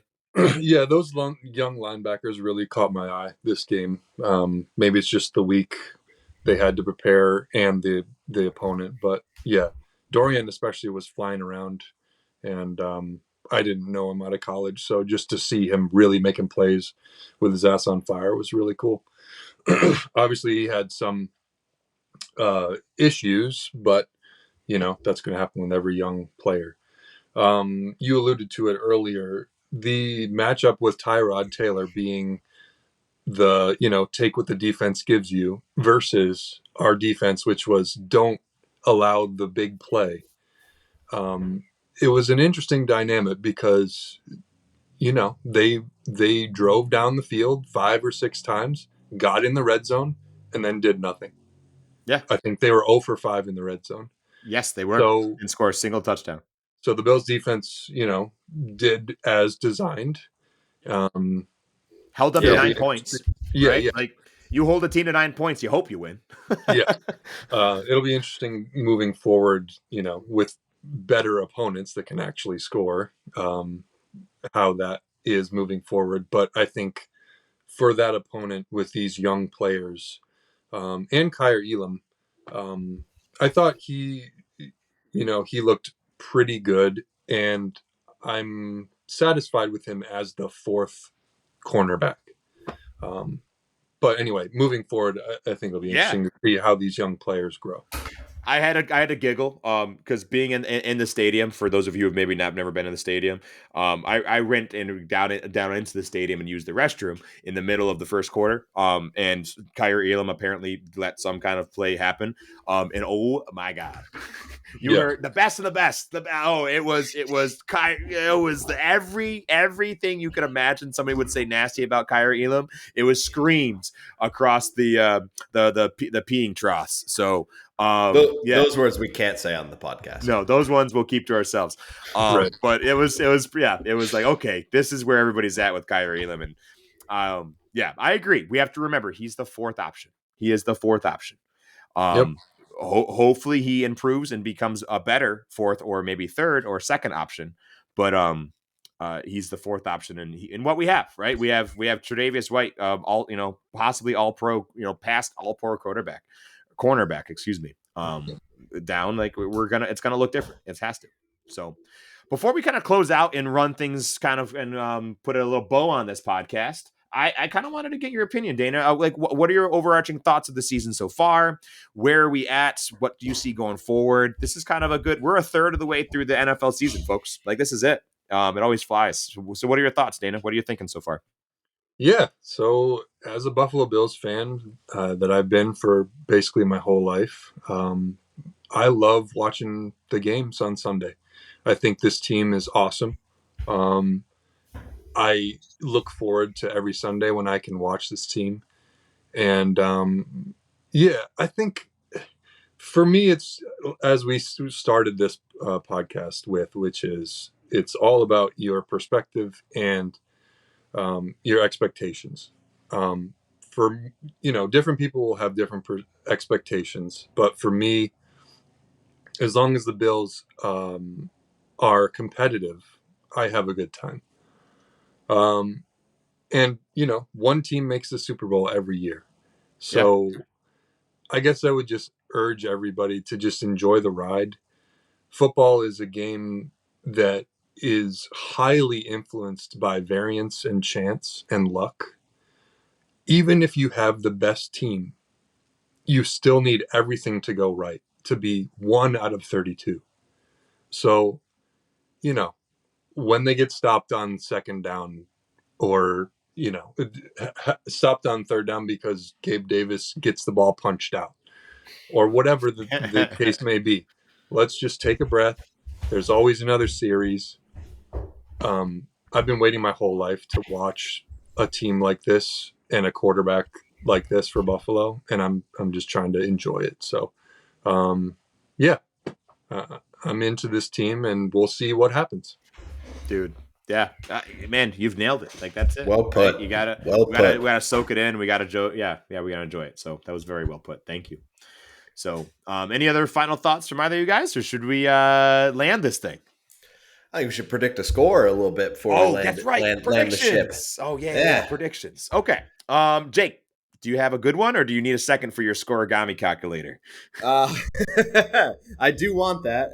Yeah, those young linebackers really caught my eye this game. Maybe it's just the week they had to prepare and the opponent, but yeah, Dorian especially was flying around, and I didn't know him out of college, so just to see him really making plays with his ass on fire was really cool. Obviously, he had some issues, but that's going to happen with every young player. You alluded to it earlier. The matchup with Tyrod Taylor being the take what the defense gives you versus our defense, which was don't allow the big play. It was an interesting dynamic because, they drove down the field 5 or 6 times got in the red zone and then did nothing. Yeah. I think they were 0 for 5 in the red zone. Yes, they were. So, and score a single touchdown. So the Bills defense, did as designed. Held up to 9 points. Yeah, right? yeah. Like, you hold a team to 9 points, you hope you win. Yeah. It'll be interesting moving forward, with better opponents that can actually score, how that is moving forward. But I think for that opponent with these young players, and Kyer Elam, I thought he looked pretty good, and I'm satisfied with him as the fourth cornerback. But anyway, moving forward, I think it'll be interesting to see how these young players grow. I had a giggle because being in the stadium, for those of you who have maybe never been in the stadium, I went down into the stadium and used the restroom in the middle of the first quarter. And Kyer Elam apparently let some kind of play happen. And oh my God, you heard the best of the best. It was everything you could imagine somebody would say nasty about Kyer Elam. It was screams across the peeing troughs. So. Those words we can't say on the podcast. No, those ones we'll keep to ourselves. Right. But it was like, okay, this is where everybody's at with Kyer Elam. And I agree. We have to remember he's the fourth option. He is the fourth option. Hopefully he improves and becomes a better fourth or maybe third or second option. But he's the fourth option, and what we have, right? We have Tre'Davious White, possibly all pro, past all pro cornerback, excuse me, down. Like it's gonna look different. It has to. So before we kind of close out and run things kind of and put a little bow on this podcast, I kind of wanted to get your opinion, Dana. What are your overarching thoughts of the season so far? Where are we at? What do you see going forward? This is kind of we're a third of the way through the NFL season, folks. Like, this is it. It always flies. So what are your thoughts, Dana? What are you thinking so far? Yeah. So as a Buffalo Bills fan that I've been for basically my whole life, I love watching the games on Sunday. I think this team is awesome. I look forward to every Sunday when I can watch this team. And I think for me, it's as we started this podcast with, which is it's all about your perspective and your expectations. For different people will have different expectations, but for me, as long as the Bills are competitive, I have a good time. And one team makes the Super Bowl every year, so I guess I would just urge everybody to just enjoy the ride. Football is a game that is highly influenced by variance and chance and luck. Even if you have the best team, you still need everything to go right to be 1 out of 32. So, when they get stopped on second down or, stopped on third down because Gabe Davis gets the ball punched out or whatever the case may be, let's just take a breath. There's always another series. I've been waiting my whole life to watch a team like this and a quarterback like this for Buffalo, and I'm just trying to enjoy it. So, I'm into this team, and we'll see what happens. Dude, yeah, man, you've nailed it. Like, that's it. Well put. Right? We gotta soak it in. We gotta we gotta enjoy it. So that was very well put. Thank you. So, any other final thoughts from either of you guys, or should we land this thing? I think we should predict a score a little bit before we land, that's right. land the ship. Oh, yeah, predictions. Okay. Jake, do you have a good one, or do you need a second for your scoregami calculator? I do want that,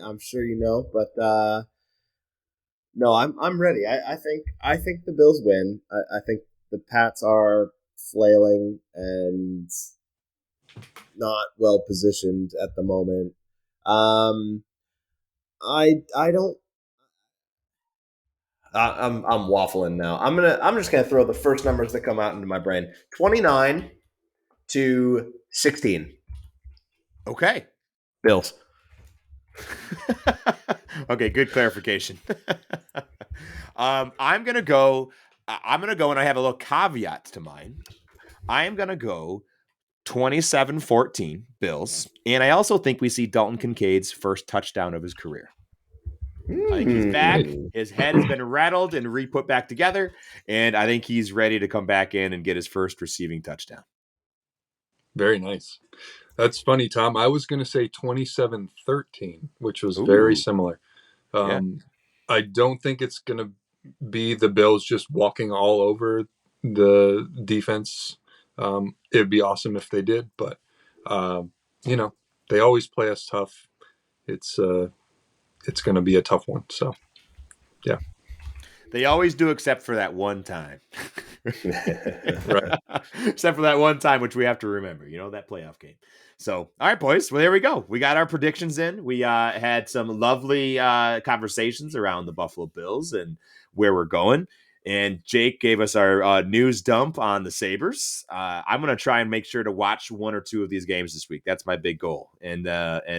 I'm sure you know, but no, I'm ready. I think the Bills win. I think the Pats are flailing and not well positioned at the moment. I don't. I'm waffling now. I'm just gonna throw the first numbers that come out into my brain. 29-16. Okay. Bills. Okay, good clarification. I'm gonna go, and I have a little caveat to mine. I am going to go 27-14 Bills. And I also think we see Dalton Kincaid's first touchdown of his career. I think he's back. His head has been rattled and re-put back together. And I think he's ready to come back in and get his first receiving touchdown. Very nice. That's funny, Tom. I was going to say 27-13, which was Ooh. very similar. Yeah. I don't think it's going to be the Bills just walking all over the defense. It'd be awesome if they did, but you know, they always play us tough. It's going to be a tough one. So, yeah. They always do, except for that one time. Right. Except for that one time, which we have to remember, that playoff game. So, all right, boys. Well, there we go. We got our predictions in. We had some lovely conversations around the Buffalo Bills and where we're going. And Jake gave us our news dump on the Sabres. I'm going to try and make sure to watch one or two of these games this week. That's my big goal. And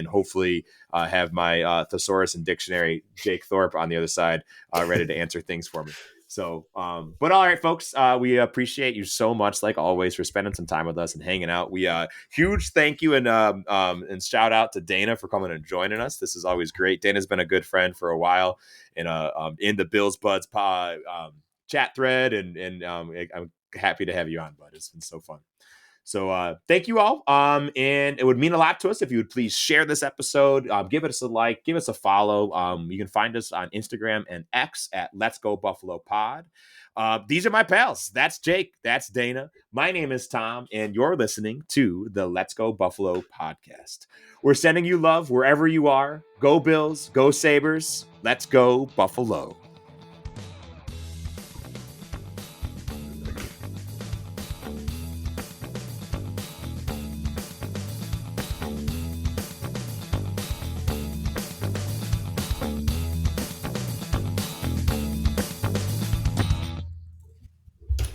hopefully have my thesaurus and dictionary, Jake Thorpe, on the other side, ready to answer things for me. So, but all right, folks, we appreciate you so much, like always, for spending some time with us and hanging out. We huge thank you and shout out to Dana for coming and joining us. This is always great. Dana's been a good friend for a while, and in the Bills Buds chat thread, and I'm happy to have you on, bud. It's been so fun. So thank you all. And it would mean a lot to us if you would please share this episode, give us a like, give us a follow. You can find us on Instagram and X at Let's Go Buffalo Pod. These are my pals. That's Jake. That's Dana. My name is Tom, and you're listening to the Let's Go Buffalo podcast. We're sending you love wherever you are. Go Bills, go Sabres. Let's go Buffalo.